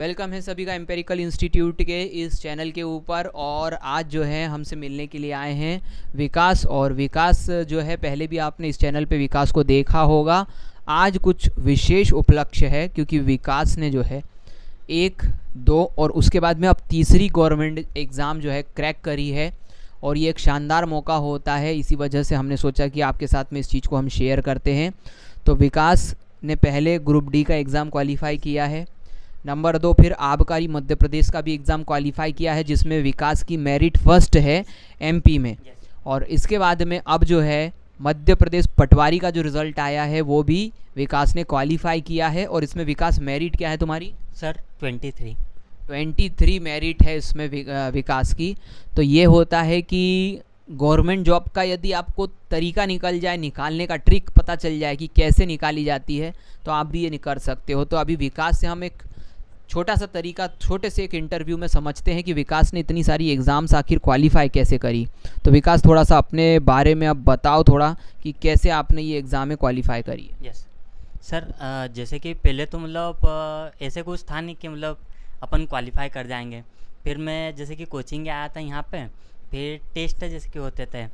Welcome है सभी का एम्पेरिकल इंस्टीट्यूट के इस चैनल के ऊपर। और आज जो है हमसे मिलने के लिए आए हैं विकास। और विकास जो है पहले भी आपने इस चैनल पे विकास को देखा होगा। आज कुछ विशेष उपलक्ष्य है क्योंकि विकास ने जो है 1, 2 और उसके बाद में अब तीसरी गवर्नमेंट एग्ज़ाम जो है क्रैक करी है। और ये एक शानदार मौका होता है, इसी वजह से हमने सोचा कि आपके साथ में इस चीज़ को हम शेयर करते हैं। तो विकास ने पहले ग्रुप डी का एग्ज़ाम क्वालिफाई किया है। नंबर 2 फिर आबकारी मध्य प्रदेश का भी एग्ज़ाम क्वालिफाई किया है जिसमें विकास की मेरिट फर्स्ट है एमपी में। और इसके बाद में अब जो है मध्य प्रदेश पटवारी का जो रिज़ल्ट आया है वो भी विकास ने क्वालिफाई किया है। और इसमें विकास मेरिट क्या है तुम्हारी? सर 23 मेरिट है इसमें विकास की। तो ये होता है कि गवर्नमेंट जॉब का यदि आपको तरीका निकल जाए, निकालने का ट्रिक पता चल जाए कि कैसे निकाली जाती है, तो आप भी ये कर सकते हो। तो अभी विकास से हम एक छोटा सा तरीका छोटे से एक इंटरव्यू में समझते हैं कि विकास ने इतनी सारी एग्ज़ाम्स आखिर क्वालिफाई कैसे करी। तो विकास थोड़ा सा अपने बारे में अब बताओ थोड़ा कि कैसे आपने ये एग्ज़ाम में क्वालिफाई करी है। यस सर, जैसे कि पहले तो मतलब ऐसे कुछ था नहीं कि मतलब अपन क्वालिफाई कर जाएंगे। फिर मैं जैसे कि कोचिंग आया था यहाँ पे, फिर टेस्ट जैसे कि होते थे।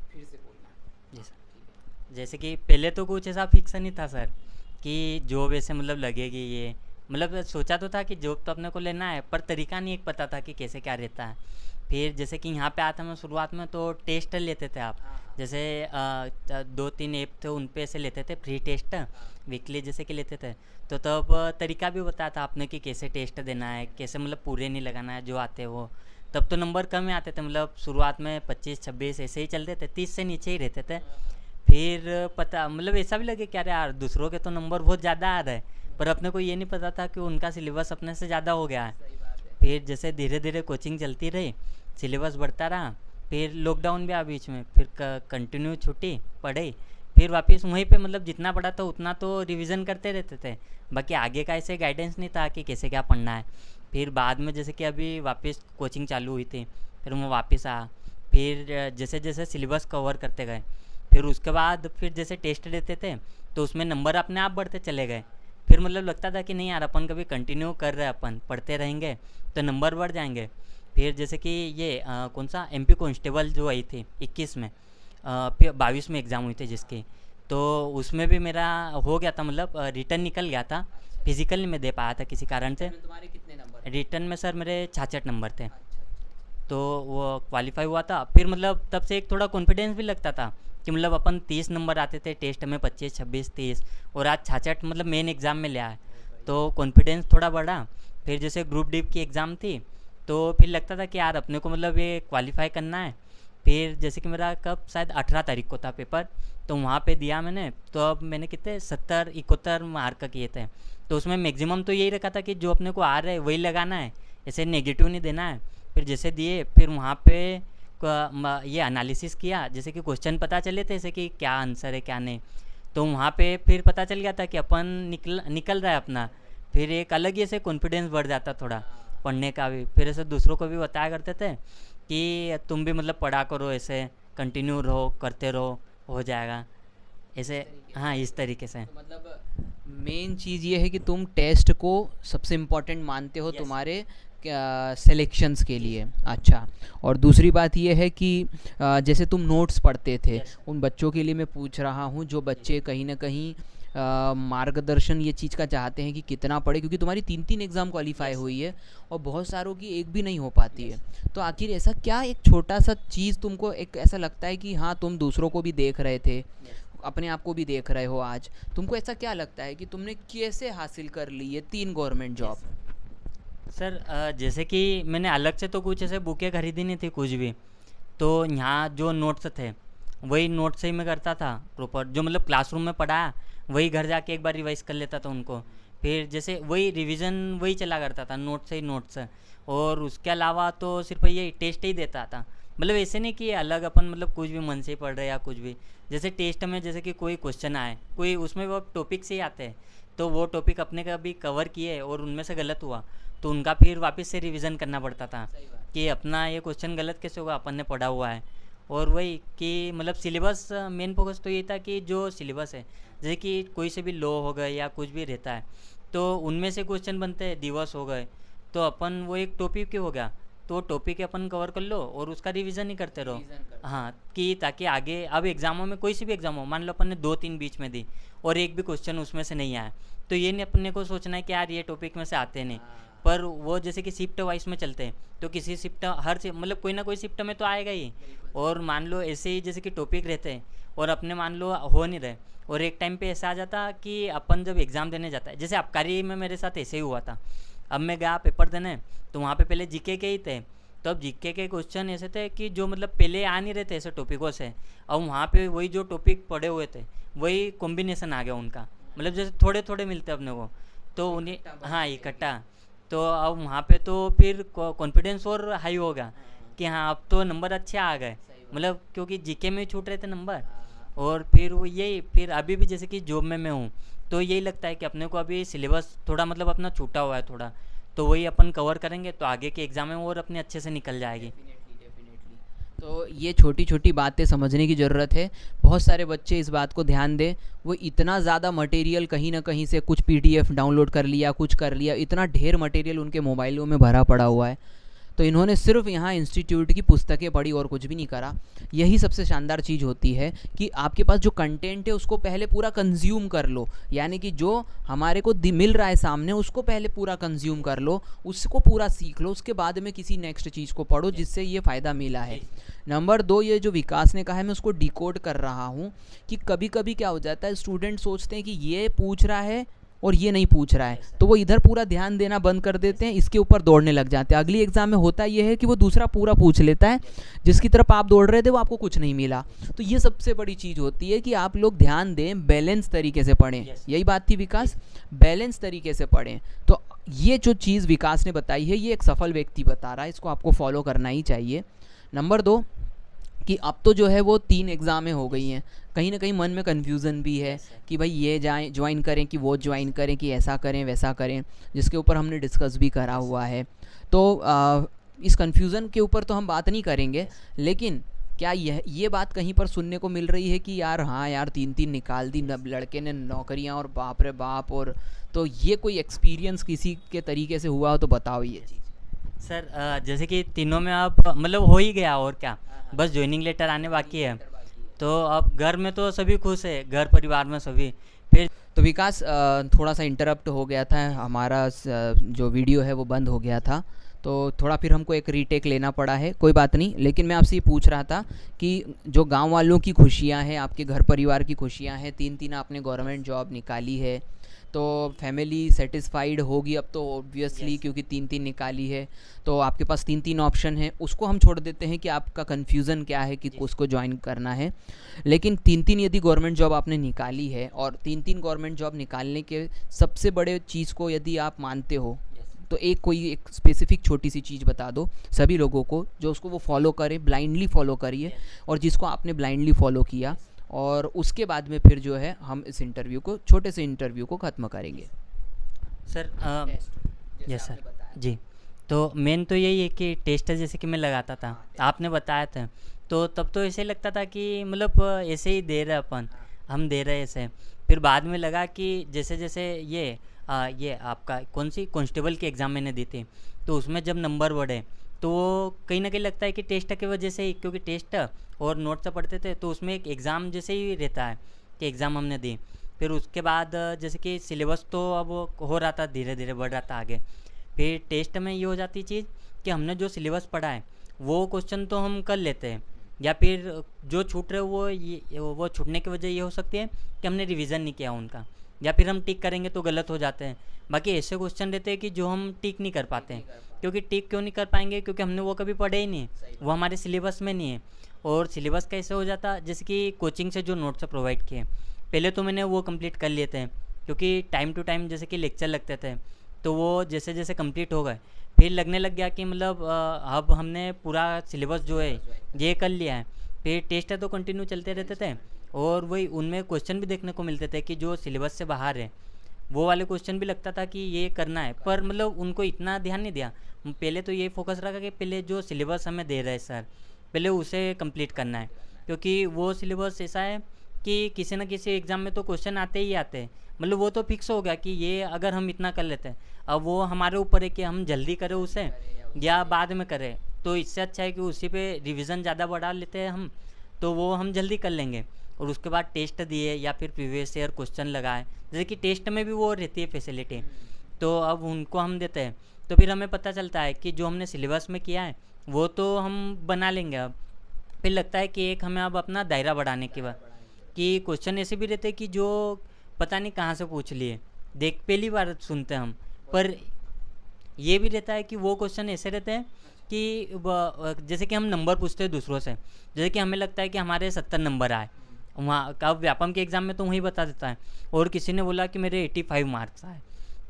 फिर से बोलना। जी सर, जैसे कि पहले तो कुछ ऐसा फिक्स नहीं था सर कि जॉब ऐसे मतलब लगेगी। ये मतलब सोचा तो था कि जॉब तो अपने को लेना है, पर तरीका नहीं एक पता था कि कैसे क्या रहता है। फिर जैसे कि यहाँ पे आता मैं शुरुआत में तो टेस्ट लेते थे आप, जैसे 2-3 ऐप थे उन पे से लेते थे फ्री टेस्ट वीकली जैसे कि लेते थे। तो तब तरीका भी बताया था आपने कि कैसे टेस्ट देना है, कैसे मतलब पूरे नहीं लगाना है जो आते वो। तब तो नंबर कम ही आते थे, मतलब शुरुआत में 25-26 ऐसे ही चलते थे, 30 से नीचे ही रहते थे। फिर पता मतलब ऐसा भी लगे क्या यार दूसरों के तो नंबर बहुत ज़्यादा आ रहा है, पर अपने को ये नहीं पता था कि उनका सिलेबस अपने से ज़्यादा हो गया है। फिर जैसे धीरे धीरे कोचिंग चलती रही, सिलेबस बढ़ता रहा। फिर लॉकडाउन भी आ बीच में, फिर कंटिन्यू छुट्टी पढ़े, फिर वापस वहीं पे मतलब जितना पढ़ा था उतना तो रिवीजन करते रहते थे। बाकी आगे का ऐसे गाइडेंस नहीं था कि कैसे क्या पढ़ना है। फिर बाद में जैसे कि अभी वापस कोचिंग चालू हुई थी, फिर मैं वापस आया। फिर जैसे जैसे सिलेबस कवर करते गए, फिर उसके बाद फिर जैसे टेस्ट देते थे तो उसमें नंबर अपने आप बढ़ते चले गए। फिर मतलब लगता था कि नहीं यार अपन कभी कंटिन्यू कर रहे हैं, अपन पढ़ते रहेंगे तो नंबर बढ़ जाएंगे। फिर जैसे कि ये कौन सा एमपी कांस्टेबल जो आई थी 21 में, फिर 22 में एग्ज़ाम हुई थी जिसकी, तो उसमें भी मेरा हो गया था, मतलब रिटर्न निकल गया था। फिजिकल नहीं मैं दे पाया था किसी कारण से। तुम्हारे कितने नंबर? रिटर्न में सर मेरे 66 नंबर थे, तो वो क्वालिफाई हुआ था। फिर मतलब तब से एक थोड़ा कॉन्फिडेंस भी लगता था कि मतलब अपन 30 नंबर आते थे टेस्ट में, 25, 26, 30, और आज 66 मतलब मेन एग्ज़ाम में ले आए, तो कॉन्फिडेंस थोड़ा बढ़ा। फिर जैसे ग्रुप डी की एग्ज़ाम थी तो फिर लगता था कि यार अपने को मतलब ये क्वालिफाई करना है। फिर जैसे कि मेरा कब शायद 18 तारीख को था पेपर, तो वहाँ पे दिया मैंने। तो अब मैंने कितने 70-71 मार्क का किए थे। तो उसमें मैक्सिमम तो यही रखा था कि जो अपने को आ रहा है वही लगाना है, ऐसे नेगेटिव नहीं देना है। फिर जैसे दिए, फिर वहाँ पे ये एनालिसिस किया, जैसे कि क्वेश्चन पता चले थे जैसे कि क्या आंसर है क्या नहीं। तो वहाँ पे फिर पता चल गया था कि अपन निकल रहा है अपना। फिर एक अलग ही ऐसे कॉन्फिडेंस बढ़ जाता थोड़ा पढ़ने का भी। फिर ऐसे दूसरों को भी बताया करते थे कि तुम भी मतलब पढ़ा करो, ऐसे कंटिन्यू रहो, करते रहो, हो जाएगा ऐसे। हाँ, इस तरीके से। तो मतलब मेन चीज़ ये है कि तुम टेस्ट को सबसे इम्पोर्टेंट मानते हो यस तुम्हारे सिलेक्शंस के जी लिए। सर। अच्छा। और दूसरी बात ये है कि जैसे तुम नोट्स पढ़ते थे, यस उन बच्चों के लिए मैं पूछ रहा हूँ जो जी बच्चे कहीं ना कहीं मार्गदर्शन ये चीज़ का चाहते हैं कि कितना पढ़े, क्योंकि तुम्हारी 3 एग्ज़ाम क्वालिफाई यस हुई है और बहुत सारों की एक भी नहीं हो पाती है। यस तो आखिर ऐसा क्या एक छोटा सा चीज़ तुमको एक ऐसा लगता है कि हाँ तुम दूसरों को भी देख रहे थे, यस अपने आप को भी देख रहे हो, आज तुमको ऐसा क्या लगता है कि तुमने कैसे हासिल कर ली ये 3 गवर्नमेंट जॉब? यस सर, जैसे कि मैंने अलग से तो कुछ ऐसे बुकें खरीदी नहीं थी कुछ भी। तो यहाँ जो नोट्स थे वही नोट्स से ही मैं करता था प्रॉपर, जो मतलब क्लासरूम में पढ़ाया वही घर जाके एक बार रिवाइज कर लेता था उनको। फिर जैसे वही रिवीजन वही चला करता था, नोट्स से ही नोट्स। और उसके अलावा तो सिर्फ ये टेस्ट ही देता था। मतलब ऐसे नहीं कि अलग अपन मतलब कुछ भी मन से ही पढ़ रहे या कुछ भी। जैसे टेस्ट में जैसे कि कोई क्वेश्चन आए, कोई उसमें वो टॉपिक से ही आते हैं, तो वो टॉपिक अपने कभी कवर किए और उनमें से गलत हुआ तो उनका फिर वापस से रिवीजन करना पड़ता था सही बात। कि अपना ये क्वेश्चन गलत कैसे होगा, अपन ने पढ़ा हुआ है। और वही कि मतलब सिलेबस मेन फोकस तो ये था कि जो सिलेबस है, जैसे कि कोई से भी लॉ हो गए या कुछ भी रहता है, तो उनमें से क्वेश्चन बनते हैं, दिवस हो गए, तो अपन वो एक टॉपिक के हो गया, तो टॉपिक अपन कवर कर लो और उसका रिवीजन ही करते रहो। हाँ, कि ताकि आगे अब एग्जामों में कोई सी भी एग्जाम हो, मान लो अपन ने 2-3 बीच में दी और एक भी क्वेश्चन उसमें से नहीं आया, तो ये नहीं अपने को सोचना है कि यार ये टॉपिक में से आते नहीं, पर वो जैसे कि शिफ्ट वाइज में चलते हैं, तो किसी शिफ्ट मतलब कोई ना कोई शिफ्ट में तो आएगा ही। और मान लो ऐसे ही जैसे कि टॉपिक रहते हैं और अपने मान लो हो नहीं रहे, और एक टाइम पे ऐसा आ जाता कि अपन जब एग्ज़ाम देने जाता है, जैसे आबकारी में मेरे साथ ऐसे ही हुआ था। अब मैं गया पेपर देने, तो वहाँ पे पहले जीके के ही थे, तो अब जीके के क्वेश्चन ऐसे थे कि जो मतलब पहले आ नहीं रहे थे ऐसे टॉपिकों से, अब वहाँ पे वही जो टॉपिक पढ़े हुए थे वही कॉम्बिनेशन आ गया उनका, मतलब जैसे थोड़े थोड़े मिलते अपने को, तो उन्हें हाँ इकट्ठा, तो अब वहाँ पे तो फिर कॉन्फिडेंस और हाई हो गया कि हाँ अब तो नंबर अच्छे आ गए, मतलब क्योंकि जीके में छूट रहे थे नंबर। और फिर वो यही, फिर अभी भी जैसे कि जॉब में मैं हूँ, तो यही लगता है कि अपने को अभी सिलेबस थोड़ा मतलब अपना छूटा हुआ है थोड़ा, तो वही अपन कवर करेंगे तो आगे के एग्ज़ाम में और अपने अच्छे से निकल जाएगी। तो ये छोटी छोटी बातें समझने की ज़रूरत है। बहुत सारे बच्चे इस बात को ध्यान दें, वो इतना ज़्यादा मटेरियल कहीं ना कहीं से कुछ पीडीएफ डाउनलोड कर लिया, कुछ कर लिया, इतना ढेर मटेरियल उनके मोबाइलों में भरा पड़ा हुआ है, तो इन्होंने सिर्फ यहाँ इंस्टीट्यूट की पुस्तकें पढ़ी और कुछ भी नहीं करा। यही सबसे शानदार चीज़ होती है कि आपके पास जो कंटेंट है उसको पहले पूरा कंज्यूम कर लो, यानी कि जो हमारे को मिल रहा है सामने उसको पहले पूरा कंज्यूम कर लो, उसको पूरा सीख लो, उसके बाद में किसी नेक्स्ट चीज़ को पढ़ो जिससे ये फ़ायदा मिला है। नंबर 2, ये जो विकास ने कहा है मैं उसको डिकोड कर रहा हूँ कि कभी कभी क्या हो जाता है, स्टूडेंट सोचते हैं कि ये पूछ रहा है और ये नहीं पूछ रहा है, तो वो इधर पूरा ध्यान देना बंद कर देते हैं, इसके ऊपर दौड़ने लग जाते हैं। अगली एग्जाम में होता ये है कि वो दूसरा पूरा पूछ लेता है, जिसकी तरफ आप दौड़ रहे थे वो आपको कुछ नहीं मिला। तो ये सबसे बड़ी चीज़ होती है कि आप लोग ध्यान दें, बैलेंस तरीके से पढ़ें। यही बात थी विकास, बैलेंस तरीके से पढ़ें। तो ये जो चीज़ विकास ने बताई है ये एक सफल व्यक्ति बता रहा है, इसको आपको फॉलो करना ही चाहिए। नंबर 2 कि अब तो जो है वो 3 एग्ज़ामें हो गई हैं, कहीं ना कहीं मन में कन्फ्यूज़न भी है कि भाई ये जाएँ ज्वाइन करें कि वो ज्वाइन करें कि ऐसा करें वैसा करें, जिसके ऊपर हमने डिस्कस भी करा हुआ है। तो इस कन्फ्यूज़न के ऊपर तो हम बात नहीं करेंगे, लेकिन क्या ये बात कहीं पर सुनने को मिल रही है कि यार हाँ यार 3-3 निकाल दी लड़के ने नौकरियाँ और बाप रे बाप, और तो ये कोई एक्सपीरियंस किसी के तरीके से हुआ हो तो बताओ ये चीज़। सर जैसे कि तीनों में अब मतलब हो ही गया, और क्या, बस ज्वाइनिंग लेटर आने बाकी है, तो अब घर में तो सभी खुश है, घर परिवार में सभी। फिर तो विकास थोड़ा सा इंटरप्ट हो गया था, हमारा जो वीडियो है वो बंद हो गया था, तो थोड़ा फिर हमको एक रीटेक लेना पड़ा है, कोई बात नहीं। लेकिन मैं आपसे ये पूछ रहा था कि जो गांव वालों की खुशियां हैं, आपके घर परिवार की खुशियां हैं, 3-3 आपने गवर्नमेंट जॉब निकाली है, तो फैमिली सेटिस्फाइड होगी अब तो ऑब्वियसली, क्योंकि 3-3 निकाली है, तो आपके पास 3-3 ऑप्शन है, उसको हम छोड़ देते हैं कि आपका कन्फ्यूज़न क्या है कि उसको ज्वाइन करना है। लेकिन 3-3 यदि गवर्नमेंट जॉब आपने निकाली है, और 3-3 गवर्नमेंट जॉब निकालने के सबसे बड़े चीज़ को यदि आप मानते हो, तो कोई एक स्पेसिफिक छोटी सी चीज़ बता दो सभी लोगों को, जो उसको वो फॉलो करें, ब्लाइंडली फॉलो करिए, और जिसको आपने ब्लाइंडली फॉलो किया, और उसके बाद में फिर जो है हम इस इंटरव्यू को, छोटे से इंटरव्यू को ख़त्म करेंगे। सर यस सर जी, तो मेन तो यही है कि टेस्ट जैसे कि मैं लगाता था, आपने बताया था, तो तब तो ऐसे लगता था कि मतलब ऐसे ही दे रहे अपन, हम दे रहे ऐसे। फिर बाद में लगा कि जैसे जैसे ये आपका कौन सी कांस्टेबल की एग्ज़ाम मैंने दी थी, तो उसमें जब नंबर बढ़े तो कहीं ना कहीं लगता है कि टेस्ट की वजह से ही, क्योंकि टेस्ट और नोट से पढ़ते थे तो उसमें एक एग्ज़ाम जैसे ही रहता है कि एग्ज़ाम हमने दी। फिर उसके बाद जैसे कि सिलेबस तो अब हो रहा था, धीरे धीरे बढ़ रहा था आगे। फिर टेस्ट में ये हो जाती चीज़ कि हमने जो सिलेबस पढ़ा है वो क्वेश्चन तो हम कर लेते हैं, या फिर जो छूट रहे वो छूटने की वजह ये हो सकती है कि हमने रिवीजन नहीं किया उनका, या फिर हम टिक करेंगे तो गलत हो जाते हैं। बाकी ऐसे क्वेश्चन रहते हैं कि जो हम टिक नहीं कर पाते हैं, क्योंकि टिक क्यों नहीं कर पाएंगे, क्योंकि हमने वो कभी पढ़े ही नहीं, वो हमारे सिलेबस में नहीं है। और सिलेबस कैसे हो जाता, जैसे कि कोचिंग से जो नोट्स प्रोवाइड किए, पहले तो मैंने वो कंप्लीट कर लिए थे, क्योंकि टाइम टू टाइम जैसे कि लेक्चर लगते थे, तो वो जैसे जैसे कंप्लीट हो गए, फिर लगने लग गया कि मतलब अब हमने पूरा सिलेबस जो है ये कर लिया है। फिर टेस्ट तो कंटिन्यू चलते रहते थे, और वही उनमें क्वेश्चन भी देखने को मिलते थे कि जो सिलेबस से बाहर है, वो वाले क्वेश्चन भी लगता था कि ये करना है, पर मतलब उनको इतना ध्यान नहीं दिया। पहले तो ये फोकस रखा कि पहले जो सिलेबस हमें दे रहे हैं सर, पहले उसे कंप्लीट करना है, क्योंकि वो सिलेबस ऐसा है कि किसी न किसी एग्ज़ाम में तो क्वेश्चन आते ही आते हैं। मतलब वो तो फिक्स हो गया कि ये अगर हम इतना कर लेते हैं, अब वो हमारे ऊपर है कि हम जल्दी करें उसे या बाद में करें। तो इससे अच्छा है कि उसी पे रिवीजन ज़्यादा बढ़ा लेते हैं हम, तो वो हम जल्दी कर लेंगे। और उसके बाद टेस्ट दिए या फिर प्रीवियस ईयर क्वेश्चन लगाए, जैसे कि टेस्ट में भी वो रहती है फैसिलिटी, तो अब उनको हम देते हैं। तो फिर हमें पता चलता है कि जो हमने सिलेबस में किया है वो तो हम बना लेंगे। अब फिर लगता है कि एक हमें अब अपना दायरा बढ़ाने के बाद कि क्वेश्चन ऐसे भी रहते हैं कि जो पता नहीं कहाँ से पूछ लिए, देख पहली बार सुनते हैं हम। पर ये भी रहता है कि वो क्वेश्चन ऐसे रहते हैं कि जैसे कि हम नंबर पूछते हैं दूसरों से, जैसे कि हमें लगता है कि हमारे 70 नंबर आए, वहाँ का व्यापम के एग्ज़ाम में तो वही बता देता है, और किसी ने बोला कि मेरे 85 मार्क्स आए,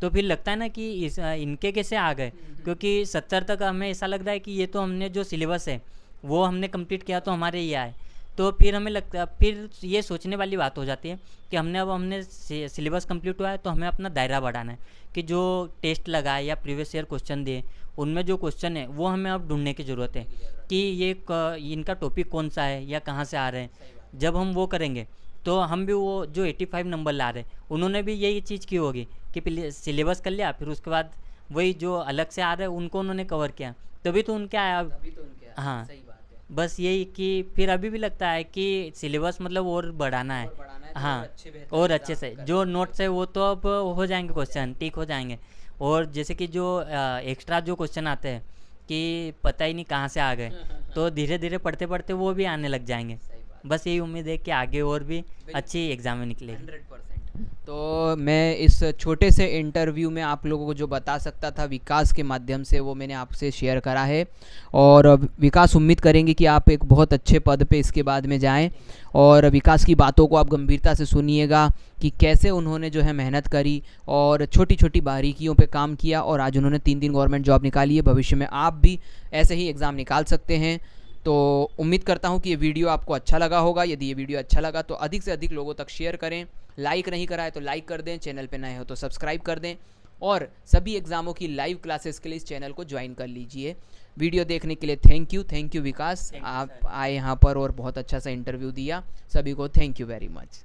तो फिर लगता है ना कि इनके कैसे आ गए, क्योंकि 70 तक हमें ऐसा लग रहा है कि ये तो हमने जो सिलेबस है वो हमने कंप्लीट किया तो हमारे ये आए। तो फिर हमें लगता है, फिर ये सोचने वाली बात हो जाती है कि हमने सिलेबस कंप्लीट हुआ है तो हमें अपना दायरा बढ़ाना है, कि जो टेस्ट लगाए या प्रीवियस ईयर क्वेश्चन दिए उनमें जो क्वेश्चन है वो हमें अब ढूंढने की ज़रूरत है कि ये इनका टॉपिक कौन सा है या कहाँ से आ रहे हैं। जब हम वो करेंगे तो हम भी वो जो 85 नंबर ला रहे उन्होंने भी यही चीज़ की होगी कि पहले सिलेबस कर लिया, फिर उसके बाद वही जो अलग से आ रहे हैं उनको उन्होंने कवर किया, तभी तो उनके आया। हाँ, सही बात है। बस यही कि फिर अभी भी लगता है कि सिलेबस मतलब और बढ़ाना है। हाँ, और अच्छे से जो नोट्स है वो तो अब हो जाएंगे, क्वेश्चन टिक हो जाएंगे। और जैसे कि जो एक्स्ट्रा जो क्वेश्चन आते हैं कि पता ही नहीं कहाँ से आ गए, तो धीरे धीरे पढ़ते पढ़ते वो भी आने लग जाएंगे। बस यही उम्मीद है कि आगे और भी अच्छी एग्जाम में निकलेगी। 100%। तो मैं इस छोटे से इंटरव्यू में आप लोगों को जो बता सकता था विकास के माध्यम से वो मैंने आपसे शेयर करा है। और विकास, उम्मीद करेंगे कि आप एक बहुत अच्छे पद पे इसके बाद में जाएं, और विकास की बातों को आप गंभीरता से सुनिएगा कि कैसे उन्होंने जो है मेहनत करी और छोटी छोटी बारीकियों पे काम किया, और आज उन्होंने 3 गवर्नमेंट जॉब निकाली है। भविष्य में आप भी ऐसे ही एग्ज़ाम निकाल सकते हैं। तो उम्मीद करता हूँ कि ये वीडियो आपको अच्छा लगा होगा। यदि ये वीडियो अच्छा लगा तो अधिक से अधिक लोगों तक शेयर करें, लाइक नहीं करा है तो लाइक कर दें, चैनल पे नए हो तो सब्सक्राइब कर दें, और सभी एग्ज़ामों की लाइव क्लासेस के लिए इस चैनल को ज्वाइन कर लीजिए। वीडियो देखने के लिए थैंक यू विकास, आप आए यहाँ पर और बहुत अच्छा सा इंटरव्यू दिया। सभी को थैंक यू वेरी मच।